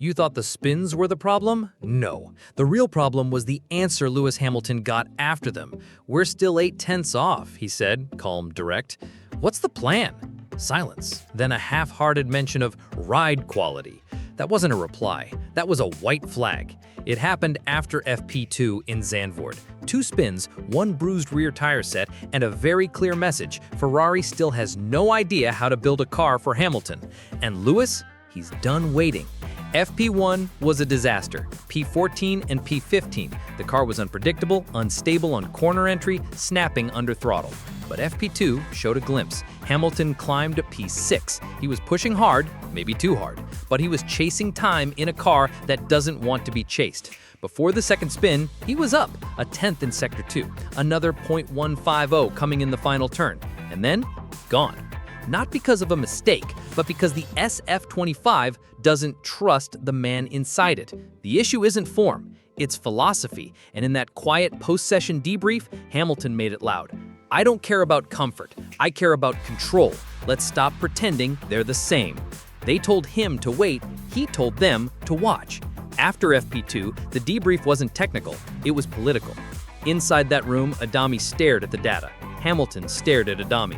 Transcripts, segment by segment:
You thought the spins were the problem? No. The real problem was the answer Lewis Hamilton got after them. "We're still 8/10 off," he said, calm, direct. "What's the plan?" Silence. Then a half-hearted mention of ride quality. That wasn't a reply. That was a white flag. It happened after FP2 in Zandvoort. 2 spins, 1 bruised rear tire set, and a very clear message. Ferrari still has no idea how to build a car for Hamilton. And Lewis? He's done waiting. FP1 was a disaster. P14 and P15. The car was unpredictable, unstable on corner entry, snapping under throttle. But FP2 showed a glimpse. Hamilton climbed to P6. He was pushing hard, maybe too hard, but he was chasing time in a car that doesn't want to be chased. Before the second spin, he was up, a 10th in Sector 2, another .150 coming in the final turn, and then gone. Not because of a mistake, but because the SF25 doesn't trust the man inside it. The issue isn't form, it's philosophy, and in that quiet post-session debrief, Hamilton made it loud. "I don't care about comfort, I care about control. Let's stop pretending they're the same." They told him to wait, he told them to watch. After FP2, the debrief wasn't technical, it was political. Inside that room, Adami stared at the data. Hamilton stared at Adami.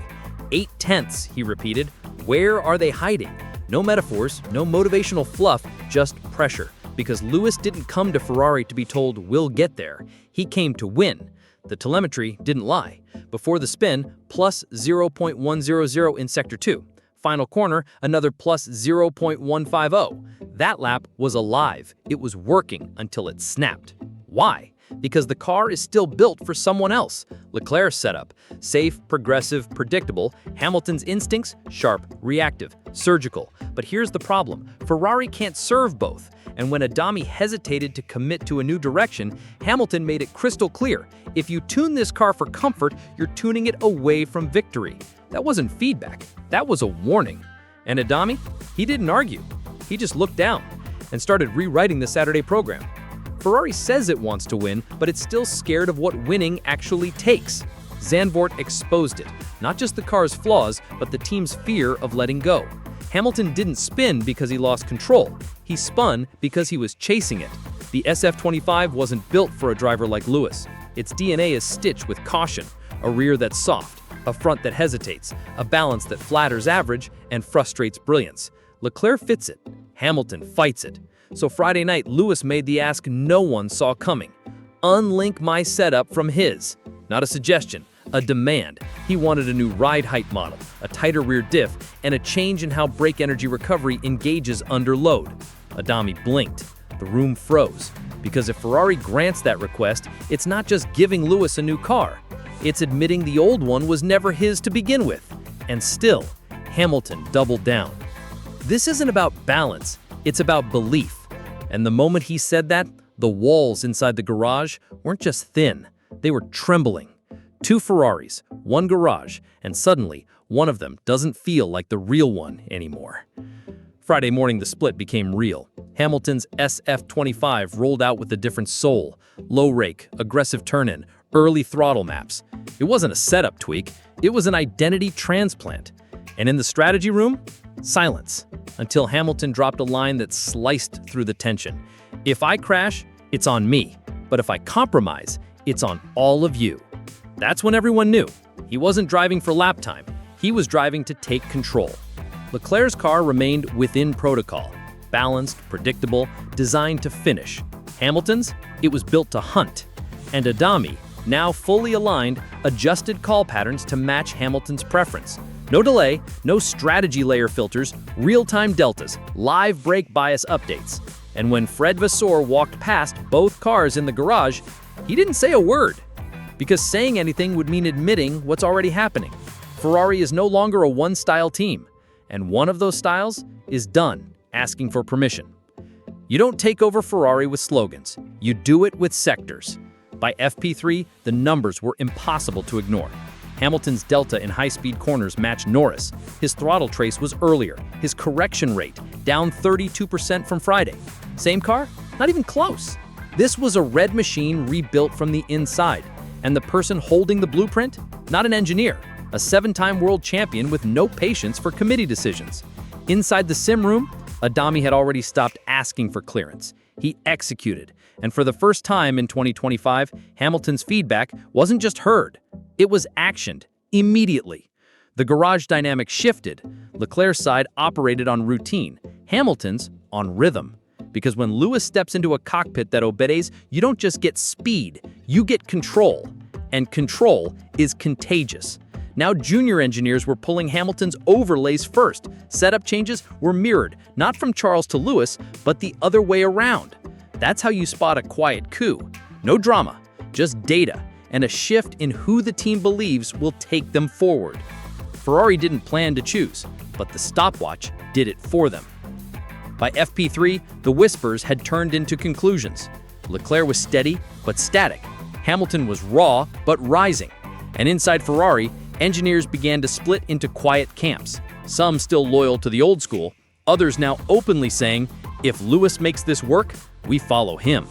8/10, he repeated. Where are they hiding? No metaphors, no motivational fluff, just pressure. Because Lewis didn't come to Ferrari to be told, "We'll get there." He came to win. The telemetry didn't lie. Before the spin, plus 0.100 in Sector 2. Final corner, another plus 0.150. That lap was alive. It was working until it snapped. Why? Because the car is still built for someone else. Leclerc's setup, safe, progressive, predictable. Hamilton's instincts, sharp, reactive, surgical. But here's the problem. Ferrari can't serve both. And when Adami hesitated to commit to a new direction, Hamilton made it crystal clear. If you tune this car for comfort, you're tuning it away from victory. That wasn't feedback. That was a warning. And Adami? He didn't argue. He just looked down and started rewriting the Saturday program. Ferrari says it wants to win, but it's still scared of what winning actually takes. Zandvoort exposed it. Not just the car's flaws, but the team's fear of letting go. Hamilton didn't spin because he lost control. He spun because he was chasing it. The SF25 wasn't built for a driver like Lewis. Its DNA is stitched with caution, a rear that's soft, a front that hesitates, a balance that flatters average and frustrates brilliance. Leclerc fits it. Hamilton fights it. So Friday night, Lewis made the ask no one saw coming. Unlink my setup from his. Not a suggestion, a demand. He wanted a new ride height model, a tighter rear diff, and a change in how brake energy recovery engages under load. Adami blinked. The room froze. Because if Ferrari grants that request, it's not just giving Lewis a new car. It's admitting the old one was never his to begin with. And still, Hamilton doubled down. This isn't about balance, it's about belief. And the moment he said that, the walls inside the garage weren't just thin, they were trembling. 2 Ferraris, 1 garage, and suddenly, one of them doesn't feel like the real one anymore. Friday morning, the split became real. Hamilton's SF25 rolled out with a different soul. Low rake, aggressive turn-in, early throttle maps. It wasn't a setup tweak, it was an identity transplant. And in the strategy room, silence, until Hamilton dropped a line that sliced through the tension. If I crash, it's on me. But if I compromise, it's on all of you. That's when everyone knew. He wasn't driving for lap time. He was driving to take control. Leclerc's car remained within protocol. Balanced, predictable, designed to finish. Hamilton's? It was built to hunt. And Adami, now fully aligned, adjusted call patterns to match Hamilton's preference. No delay, no strategy layer filters, real-time deltas, live brake bias updates. And when Fred Vasseur walked past both cars in the garage, he didn't say a word. Because saying anything would mean admitting what's already happening. Ferrari is no longer a one-style team. And one of those styles is done asking for permission. You don't take over Ferrari with slogans. You do it with sectors. By FP3, the numbers were impossible to ignore. Hamilton's delta in high-speed corners matched Norris. His throttle trace was earlier. His correction rate, down 32% from Friday. Same car? Not even close. This was a red machine rebuilt from the inside. And the person holding the blueprint? Not an engineer. A 7-time world champion with no patience for committee decisions. Inside the sim room, Adami had already stopped asking for clearance. He executed. And for the first time in 2025, Hamilton's feedback wasn't just heard. It was actioned immediately. The garage dynamic shifted. Leclerc's side operated on routine, Hamilton's on rhythm. Because when Lewis steps into a cockpit that obeys, you don't just get speed, you get control. And control is contagious. Now junior engineers were pulling Hamilton's overlays first. Setup changes were mirrored, not from Charles to Lewis, but the other way around. That's how you spot a quiet coup. No drama, just data, and a shift in who the team believes will take them forward. Ferrari didn't plan to choose, but the stopwatch did it for them. By FP3, the whispers had turned into conclusions. Leclerc was steady, but static. Hamilton was raw, but rising. And inside Ferrari, engineers began to split into quiet camps. Some still loyal to the old school, others now openly saying, if Lewis makes this work, we follow him.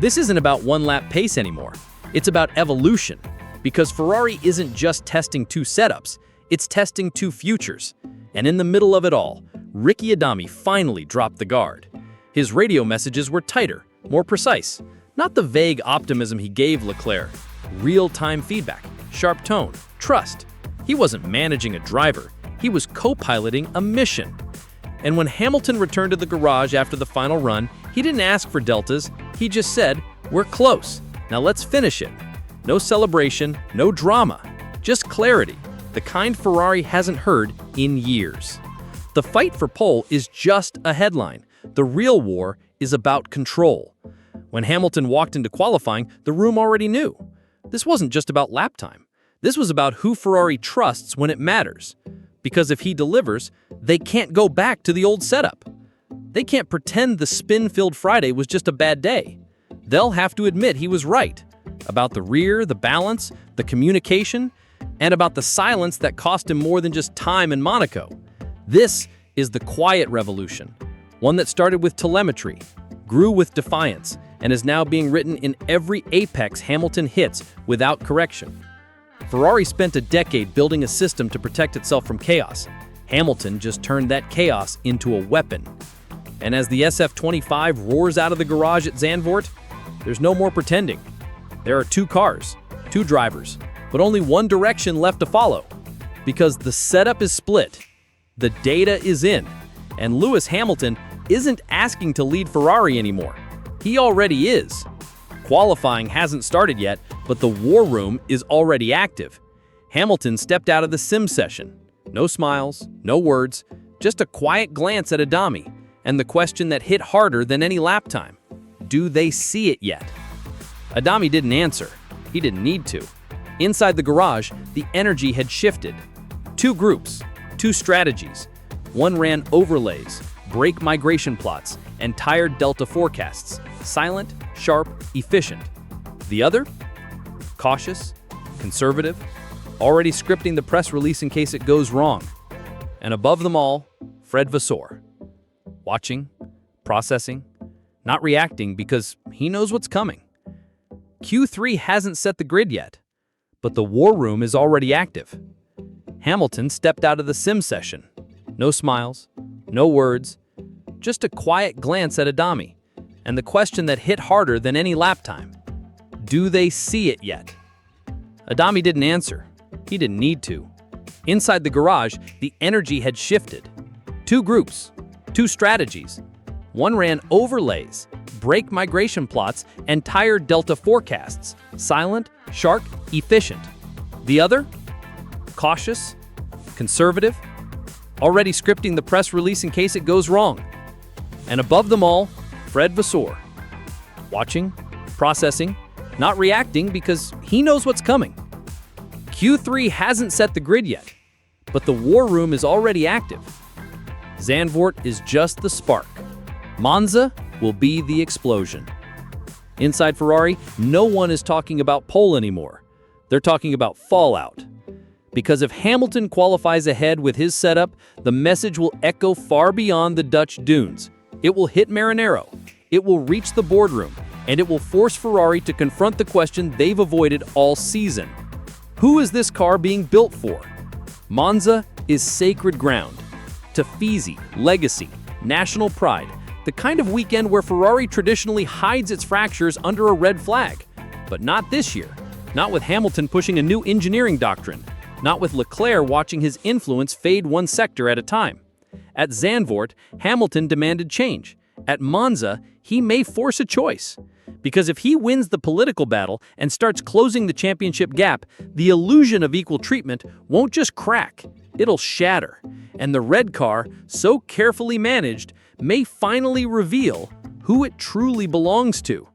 This isn't about one-lap pace anymore. It's about evolution. Because Ferrari isn't just testing two setups, it's testing two futures. And in the middle of it all, Ricky Adami finally dropped the guard. His radio messages were tighter, more precise. Not the vague optimism he gave Leclerc. Real-time feedback, sharp tone, trust. He wasn't managing a driver, he was co-piloting a mission. And when Hamilton returned to the garage after the final run, he didn't ask for deltas, he just said, "We're close. Now let's finish it." No celebration, no drama, just clarity, the kind Ferrari hasn't heard in years. The fight for pole is just a headline. The real war is about control. When Hamilton walked into qualifying, the room already knew. This wasn't just about lap time. This was about who Ferrari trusts when it matters. Because if he delivers, they can't go back to the old setup. They can't pretend the spin-filled Friday was just a bad day. They'll have to admit he was right. About the rear, the balance, the communication, and about the silence that cost him more than just time in Monaco. This is the quiet revolution, one that started with telemetry, grew with defiance, and is now being written in every apex Hamilton hits without correction. Ferrari spent a decade building a system to protect itself from chaos. Hamilton just turned that chaos into a weapon. And as the SF-25 roars out of the garage at Zandvoort, there's no more pretending. There are two cars, two drivers, but only one direction left to follow. Because the setup is split, the data is in, and Lewis Hamilton isn't asking to lead Ferrari anymore. He already is. Qualifying hasn't started yet, but the war room is already active. Hamilton stepped out of the sim session. No smiles, no words, just a quiet glance at Adami, and the question that hit harder than any lap time. Do they see it yet? Adami didn't answer. He didn't need to. Inside the garage, the energy had shifted. Two groups, two strategies. One ran overlays, brake migration plots, and tired delta forecasts. Silent, sharp, efficient. The other? Cautious, conservative, already scripting the press release in case it goes wrong. And above them all, Fred Vasseur. Watching, processing, not reacting because he knows what's coming. Q3 hasn't set the grid yet, but the war room is already active. Hamilton stepped out of the sim session. No smiles, no words, just a quiet glance at Adami, and the question that hit harder than any lap time. Do they see it yet? Adami didn't answer. He didn't need to. Inside the garage, the energy had shifted. Two groups, two strategies. One ran overlays, brake migration plots, and tired delta forecasts. Silent, sharp, efficient. The other? Cautious, conservative, already scripting the press release in case it goes wrong. And above them all, Fred Vasseur. Watching, processing, not reacting because he knows what's coming. Q3 hasn't set the grid yet, but the war room is already active. Zandvoort is just the spark. Monza will be the explosion. Inside Ferrari, no one is talking about pole anymore. They're talking about fallout. Because if Hamilton qualifies ahead with his setup, the message will echo far beyond the Dutch dunes. It will hit Maranello, it will reach the boardroom, and it will force Ferrari to confront the question they've avoided all season. Who is this car being built for? Monza is sacred ground. Tafisi, legacy, National pride, the kind of weekend where Ferrari traditionally hides its fractures under a red flag. But not this year. Not with Hamilton pushing a new engineering doctrine. Not with Leclerc watching his influence fade one sector at a time. At Zandvoort, Hamilton demanded change. At Monza, he may force a choice. Because if he wins the political battle and starts closing the championship gap, the illusion of equal treatment won't just crack, it'll shatter. And the red car, so carefully managed, may finally reveal who it truly belongs to.